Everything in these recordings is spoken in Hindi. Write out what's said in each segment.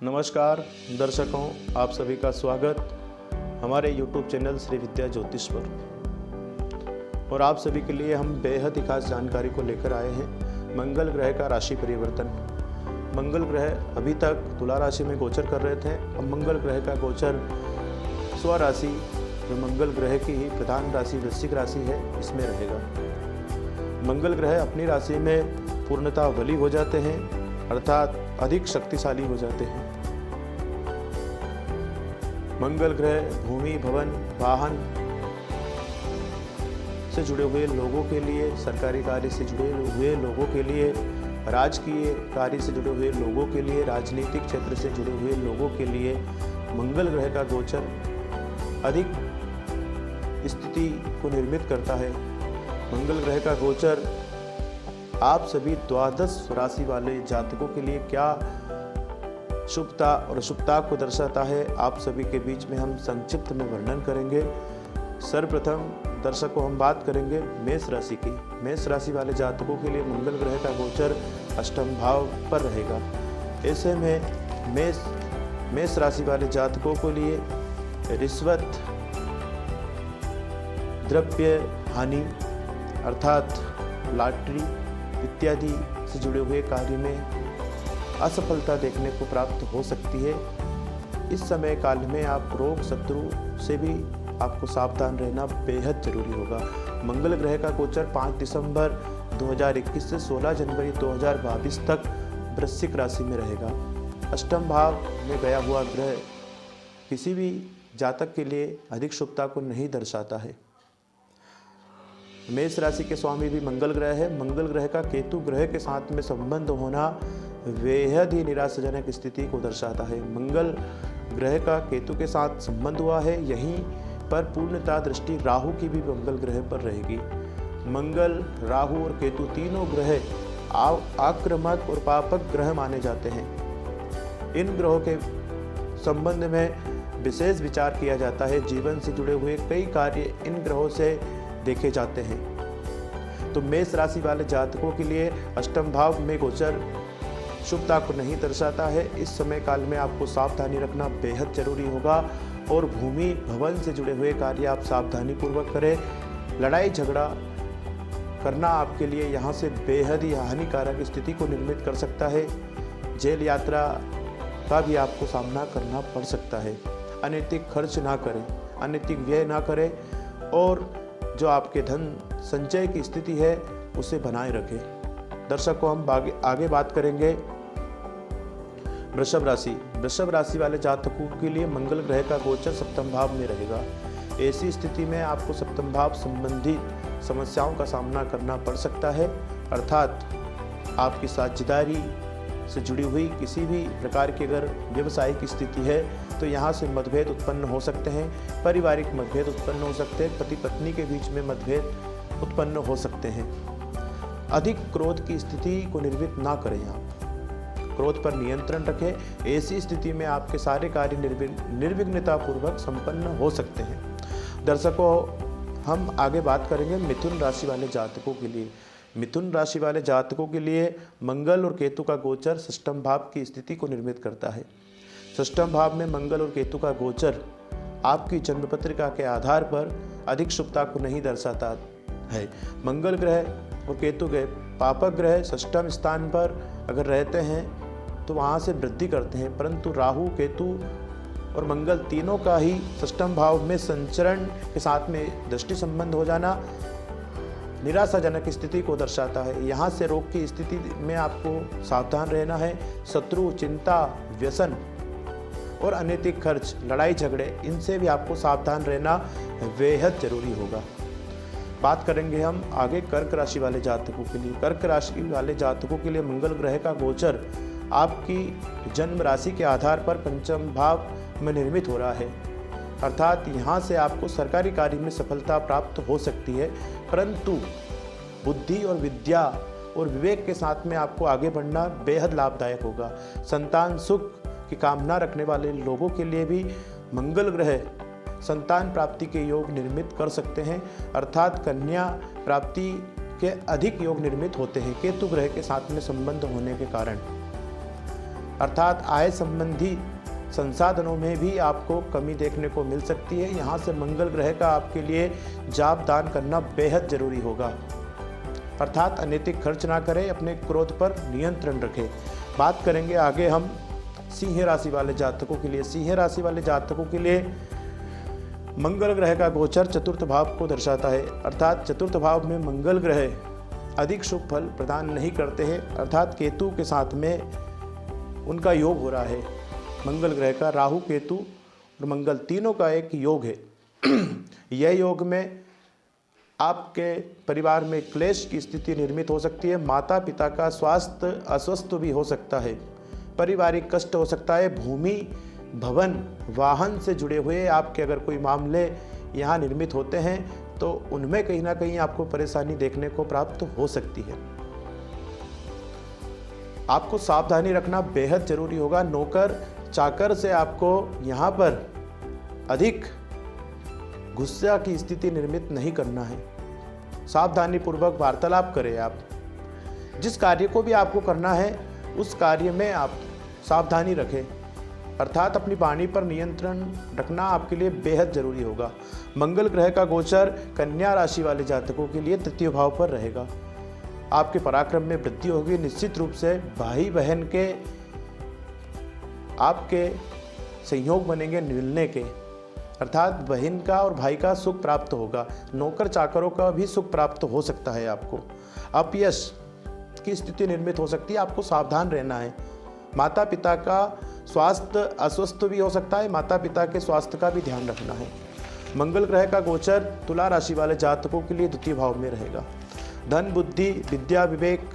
नमस्कार दर्शकों, आप सभी का स्वागत हमारे YouTube चैनल श्री विद्या ज्योतिष पर। और आप सभी के लिए हम बेहद ही खास जानकारी को लेकर आए हैं। मंगल ग्रह का राशि परिवर्तन। मंगल ग्रह अभी तक तुला राशि में गोचर कर रहे थे। अब मंगल ग्रह का गोचर स्वराशि जो मंगल ग्रह की ही प्रधान राशि वृश्चिक राशि है, इसमें रहेगा। मंगल ग्रह अपनी राशि में पूर्णतः बली हो जाते हैं, अर्थात अधिक शक्तिशाली हो जाते हैं। मंगल ग्रह भूमि, भवन, वाहन से जुड़े हुए लोगों के लिए, सरकारी कार्य से जुड़े हुए लोगों के लिए, राजकीय कार्य से जुड़े हुए लोगों के लिए, राजनीतिक क्षेत्र से जुड़े हुए लोगों के लिए मंगल ग्रह का गोचर अधिक स्थिति को निर्मित करता है। मंगल ग्रह का गोचर आप सभी द्वादश राशि वाले जातकों के लिए क्या शुभता और अशुभता को दर्शाता है, आप सभी के बीच में हम संक्षिप्त में वर्णन करेंगे। सर्वप्रथम दर्शकों हम बात करेंगे मेष राशि की। मेष राशि वाले जातकों के लिए मंगल ग्रह का गोचर अष्टम भाव पर रहेगा। ऐसे में मेष राशि वाले जातकों के लिए रिश्वत, द्रव्य हानि अर्थात लॉटरी इत्यादि से जुड़े हुए कार्य में असफलता देखने को प्राप्त हो सकती है। इस समय काल में आप रोग शत्रु से भी आपको सावधान रहना बेहद जरूरी होगा। मंगल ग्रह का गोचर 5 दिसंबर 2021 से 16 जनवरी 2022 तक वृश्चिक राशि में रहेगा। अष्टम भाव में गया हुआ ग्रह किसी भी जातक के लिए अधिक शुभता को नहीं दर्शाता है। मेष राशि के स्वामी भी मंगल ग्रह है। मंगल ग्रह का केतु ग्रह के साथ में संबंध होना बेहद ही निराशाजनक स्थिति को दर्शाता है। मंगल ग्रह का केतु के साथ संबंध हुआ है, यहीं पर पूर्णता दृष्टि राहु की भी मंगल ग्रह पर रहेगी। मंगल, राहु और केतु तीनों ग्रह आक्रामक और पापक ग्रह माने जाते हैं। इन ग्रहों के संबंध में विशेष विचार किया जाता है। जीवन से जुड़े हुए कई कार्य इन ग्रहों से देखे जाते हैं। तो मेष राशि वाले जातकों के लिए अष्टम भाव में गोचर शुभता को नहीं दर्शाता है। इस समय काल में आपको सावधानी रखना बेहद जरूरी होगा और भूमि भवन से जुड़े हुए कार्य आप सावधानी पूर्वक करें। लड़ाई झगड़ा करना आपके लिए यहाँ से बेहद ही हानिकारक स्थिति को निर्मित कर सकता है। जेल यात्रा का भी आपको सामना करना पड़ सकता है। अनैतिक खर्च ना करें, अनैतिक व्यय ना करें और जो आपके धन संचय की स्थिति है उसे बनाए रखें। दर्शकों हम आगे बात करेंगे वृषभ राशि। वृषभ राशि वाले जातकों के लिए मंगल ग्रह का गोचर सप्तम भाव में रहेगा। ऐसी स्थिति में आपको सप्तम भाव संबंधी समस्याओं का सामना करना पड़ सकता है, अर्थात आपकी साझेदारी से जुड़ी हुई किसी भी प्रकार की अगर व्यवसायिक स्थिति है तो यहाँ से मतभेद उत्पन्न हो सकते हैं। पारिवारिक मतभेद उत्पन्न हो सकते हैं। पति पत्नी के बीच में मतभेद उत्पन्न हो सकते हैं। अधिक क्रोध की स्थिति को निर्मित ना करें। आप क्रोध पर नियंत्रण रखें। ऐसी स्थिति में आपके सारे कार्य निर्विघ्नता पूर्वक संपन्न हो सकते हैं। दर्शकों हम आगे बात करेंगे मिथुन राशि वाले जातकों के लिए। मिथुन राशि वाले जातकों के लिए मंगल और केतु का गोचर षष्ठम भाव की स्थिति को निर्मित करता है। षष्ठम भाव में मंगल और केतु का गोचर आपकी जन्म पत्रिका के आधार पर अधिक शुभता को नहीं दर्शाता है। मंगल ग्रह और केतु ग्रह पापक ग्रह षष्ठम स्थान पर अगर रहते हैं तो वहाँ से वृद्धि करते हैं, परंतु राहु, केतु और मंगल तीनों का ही षष्ठम भाव में संचरण के साथ में दृष्टि संबंध हो जाना निराशाजनक स्थिति को दर्शाता है। यहाँ से रोग की स्थिति में आपको सावधान रहना है। शत्रु, चिंता, व्यसन और अनैतिक खर्च, लड़ाई झगड़े, इनसे भी आपको सावधान रहना बेहद जरूरी होगा। बात करेंगे हम आगे कर्क राशि वाले जातकों के लिए। कर्क राशि वाले जातकों के लिए मंगल ग्रह का गोचर आपकी जन्म राशि के आधार पर पंचम भाव में निर्मित हो रहा है, अर्थात यहाँ से आपको सरकारी कार्य में सफलता प्राप्त हो सकती है, परंतु बुद्धि और विद्या और विवेक के साथ में आपको आगे बढ़ना बेहद लाभदायक होगा। संतान सुख की कामना रखने वाले लोगों के लिए भी मंगल ग्रह संतान प्राप्ति के योग निर्मित कर सकते हैं, अर्थात कन्या प्राप्ति के अधिक योग निर्मित होते हैं केतु ग्रह के साथ में संबंध होने के कारण। अर्थात आय संबंधी संसाधनों में भी आपको कमी देखने को मिल सकती है। यहाँ से मंगल ग्रह का आपके लिए जाप दान करना बेहद जरूरी होगा। अर्थात अनैतिक खर्च ना करें, अपने क्रोध पर नियंत्रण रखें। बात करेंगे आगे हम सिंह राशि वाले जातकों के लिए। सिंह राशि वाले जातकों के लिए मंगल ग्रह का गोचर चतुर्थ भाव को दर्शाता है। अर्थात चतुर्थ भाव में मंगल ग्रह अधिक शुभ फल प्रदान नहीं करते हैं। अर्थात केतु के साथ में उनका योग हो रहा है। मंगल ग्रह का राहु, केतु और मंगल तीनों का एक योग है। यह योग में आपके परिवार में क्लेश की स्थिति निर्मित हो सकती है। माता पिता का स्वास्थ्य अस्वस्थ भी हो सकता है। पारिवारिक कष्ट हो सकता है। भूमि, भवन, वाहन से जुड़े हुए आपके अगर कोई मामले यहाँ निर्मित होते हैं तो उनमें कहीं ना कहीं आपको परेशानी देखने को प्राप्त हो सकती है। आपको सावधानी रखना बेहद जरूरी होगा। नौकर चाकर से आपको यहाँ पर अधिक गुस्सा की स्थिति निर्मित नहीं करना है। सावधानी पूर्वक वार्तालाप करें। आप जिस कार्य को भी आपको करना है उस कार्य में आप सावधानी रखें। अर्थात अपनी वाणी पर नियंत्रण रखना आपके लिए बेहद जरूरी होगा। मंगल ग्रह का गोचर कन्या राशि वाले जातकों के लिए तृतीय भाव पर रहेगा। आपके पराक्रम में वृद्धि होगी। निश्चित रूप से भाई बहन के आपके संयोग बनेंगे मिलने के। अर्थात बहन का और भाई का सुख प्राप्त होगा। नौकर चाकरों का भी सुख प्राप्त हो सकता है। आपको अपयश की स्थिति निर्मित हो सकती है। आपको सावधान रहना है। माता पिता का स्वास्थ्य अस्वस्थ भी हो सकता है। माता पिता के स्वास्थ्य का भी ध्यान रखना है। मंगल ग्रह का गोचर तुला राशि वाले जातकों के लिए द्वितीय भाव में रहेगा। धन, बुद्धि, विद्या, विवेक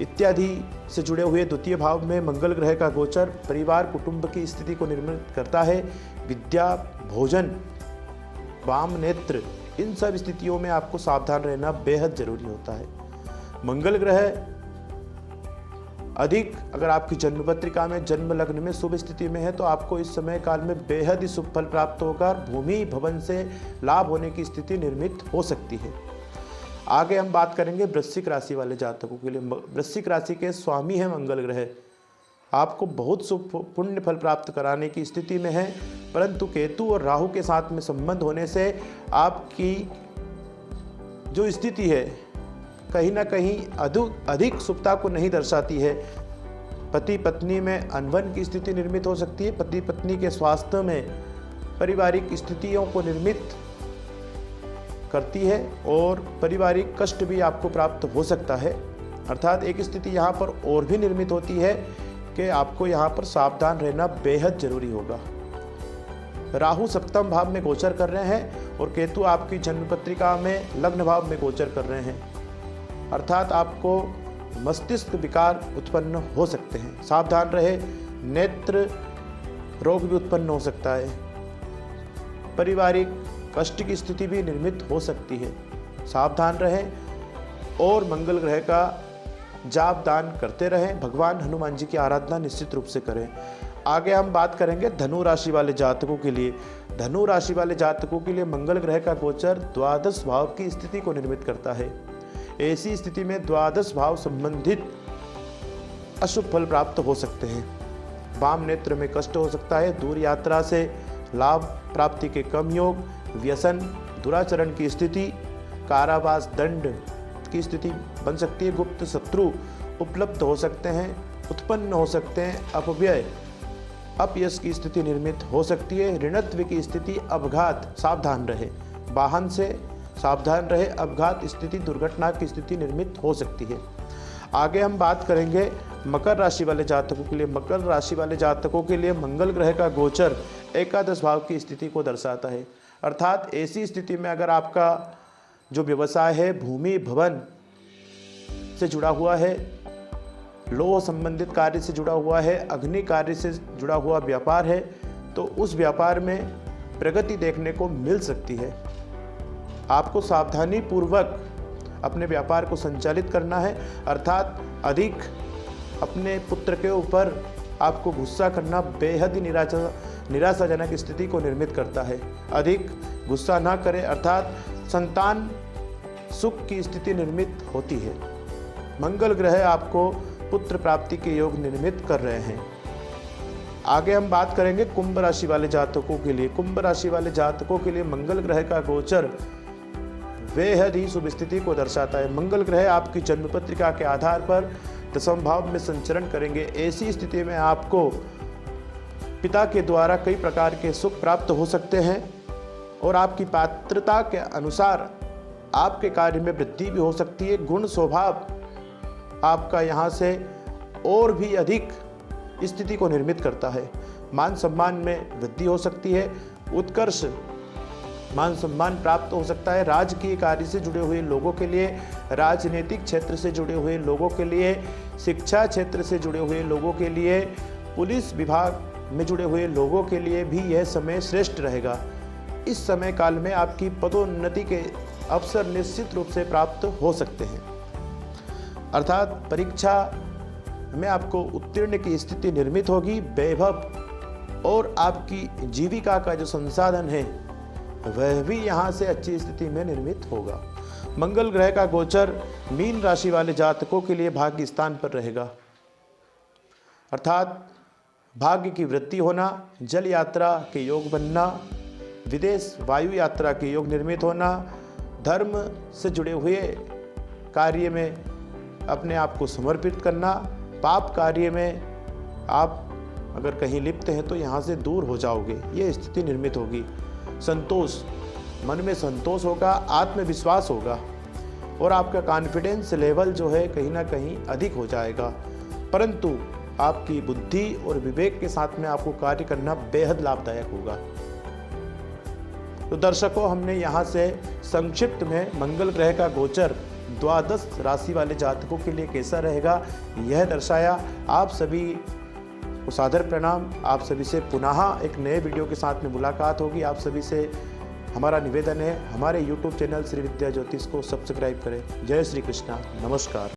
इत्यादि से जुड़े हुए द्वितीय भाव में मंगल ग्रह का गोचर परिवार कुटुंब की स्थिति को निर्मित करता है। विद्या, भोजन, वाम नेत्र, इन सब स्थितियों में आपको सावधान रहना बेहद जरूरी होता है। मंगल ग्रह अधिक अगर आपकी जन्म पत्रिका में जन्म लग्न में शुभ स्थिति में है तो आपको इस समय काल में बेहद ही शुभ फल प्राप्त होगा। भूमि, भवन से लाभ होने की स्थिति निर्मित हो सकती है। आगे हम बात करेंगे वृश्चिक राशि वाले जातकों के लिए। वृश्चिक राशि के स्वामी है मंगल ग्रह। आपको बहुत शुभ पुण्य फल प्राप्त कराने की स्थिति में है, परंतु केतु और राहु के साथ में संबंध होने से आपकी जो स्थिति है कहीं ना कहीं अधिक शुभता को नहीं दर्शाती है। पति पत्नी में अनबन की स्थिति निर्मित हो सकती है। पति पत्नी के स्वास्थ्य में पारिवारिक स्थितियों को निर्मित करती है और पारिवारिक कष्ट भी आपको प्राप्त हो सकता है। अर्थात एक स्थिति यहाँ पर और भी निर्मित होती है कि आपको यहाँ पर सावधान रहना बेहद जरूरी होगा। राहु सप्तम भाव में गोचर कर रहे हैं और केतु आपकी जन्म पत्रिका में लग्न भाव में गोचर कर रहे हैं। अर्थात आपको मस्तिष्क विकार उत्पन्न हो सकते हैं। सावधान रहे। नेत्र रोग भी उत्पन्न हो सकता है। पारिवारिक कष्ट की स्थिति भी निर्मित हो सकती है। सावधान रहें और मंगल ग्रह का जाप दान करते रहें। भगवान हनुमान जी की आराधना निश्चित रूप से करें। आगे हम बात करेंगे धनु राशि वाले जातकों के लिए। धनु राशि वाले जातकों के लिए मंगल ग्रह का गोचर द्वादश भाव की स्थिति को निर्मित करता है। ऐसी स्थिति में द्वादश भाव संबंधित अशुभ फल प्राप्त हो सकते हैं। वाम नेत्र में कष्ट हो सकता है। दूर यात्रा से लाभ प्राप्ति के कम योग, व्यसन, दुराचरण की स्थिति, कारावास, दंड की स्थिति बन सकती है। गुप्त शत्रु उपलब्ध हो सकते हैं, उत्पन्न हो सकते हैं। अपव्यय, अपयश की स्थिति निर्मित हो सकती है। ऋणत्व की स्थिति, अपघात, सावधान रहे। वाहन से सावधान रहे। अपघात स्थिति, दुर्घटना की स्थिति निर्मित हो सकती है। आगे हम बात करेंगे मकर राशि वाले जातकों के लिए। मकर राशि वाले जातकों के लिए मंगल ग्रह का गोचर एकादश भाव की स्थिति को दर्शाता है। अर्थात ऐसी स्थिति में अगर आपका जो व्यवसाय है भूमि भवन से जुड़ा हुआ है, लोह संबंधित कार्य से जुड़ा हुआ है, अग्नि कार्य से जुड़ा हुआ व्यापार है, तो उस व्यापार में प्रगति देखने को मिल सकती है। आपको सावधानी पूर्वक अपने व्यापार को संचालित करना है। अर्थात अधिक अपने पुत्र के ऊपर आपको गुस्सा करना बेहद ही निराशाजनक स्थिति को निर्मित करता है। अधिक गुस्सा ना करें। अर्थात संतान सुख की स्थिति निर्मित होती है। मंगल ग्रह आपको पुत्र प्राप्ति के योग निर्मित कर रहे हैं। आगे हम बात करेंगे कुंभ राशि वाले जातकों के लिए। कुंभ राशि वाले जातकों के लिए मंगल ग्रह का गोचर बेहद ही शुभ स्थिति को दर्शाता है। मंगल ग्रह आपकी जन्म पत्रिका के आधार पर दशम भाव में संचरण करेंगे। ऐसी स्थिति में आपको पिता के द्वारा कई प्रकार के सुख प्राप्त हो सकते हैं और आपकी पात्रता के अनुसार आपके कार्य में वृद्धि भी हो सकती है। गुण स्वभाव आपका यहाँ से और भी अधिक स्थिति को निर्मित करता है। मान सम्मान में वृद्धि हो सकती है, उत्कर्ष मान सम्मान प्राप्त हो सकता है। राजकीय कार्य से जुड़े हुए लोगों के लिए, राजनीतिक क्षेत्र से जुड़े हुए लोगों के लिए, शिक्षा क्षेत्र से जुड़े हुए लोगों के लिए, पुलिस विभाग में जुड़े हुए लोगों के लिए भी यह समय श्रेष्ठ रहेगा। इस समय काल में आपकी पदोन्नति के अवसर निश्चित रूप से प्राप्त हो सकते हैं, अर्थात परीक्षा में आपको उत्तीर्ण की स्थिति निर्मित होगी। वैभव और आपकी जीविका का जो संसाधन है वह भी यहाँ से अच्छी स्थिति में निर्मित होगा। मंगल ग्रह का गोचर मीन राशि वाले जातकों के लिए भाग्य स्थान पर रहेगा, अर्थात भाग्य की वृद्धि होना, जल यात्रा के योग बनना, विदेश वायु यात्रा के योग निर्मित होना, धर्म से जुड़े हुए कार्य में अपने आप को समर्पित करना, पाप कार्य में आप अगर कहीं लिप्त हैं तो यहाँ से दूर हो जाओगे, ये स्थिति निर्मित होगी। संतोष, मन में संतोष होगा, आत्मविश्वास होगा और आपका कॉन्फिडेंस लेवल जो है कहीं ना कहीं अधिक हो जाएगा, परंतु आपकी बुद्धि और विवेक के साथ में आपको कार्य करना बेहद लाभदायक होगा। तो दर्शकों, हमने यहाँ से संक्षिप्त में मंगल ग्रह का गोचर द्वादश राशि वाले जातकों के लिए कैसा रहेगा यह दर्शाया। आप सभी को सादर प्रणाम। आप सभी से पुनः एक नए वीडियो के साथ में मुलाकात होगी। आप सभी से हमारा निवेदन है, हमारे YouTube चैनल श्री विद्या ज्योतिष को सब्सक्राइब करें। जय श्री कृष्णा, नमस्कार।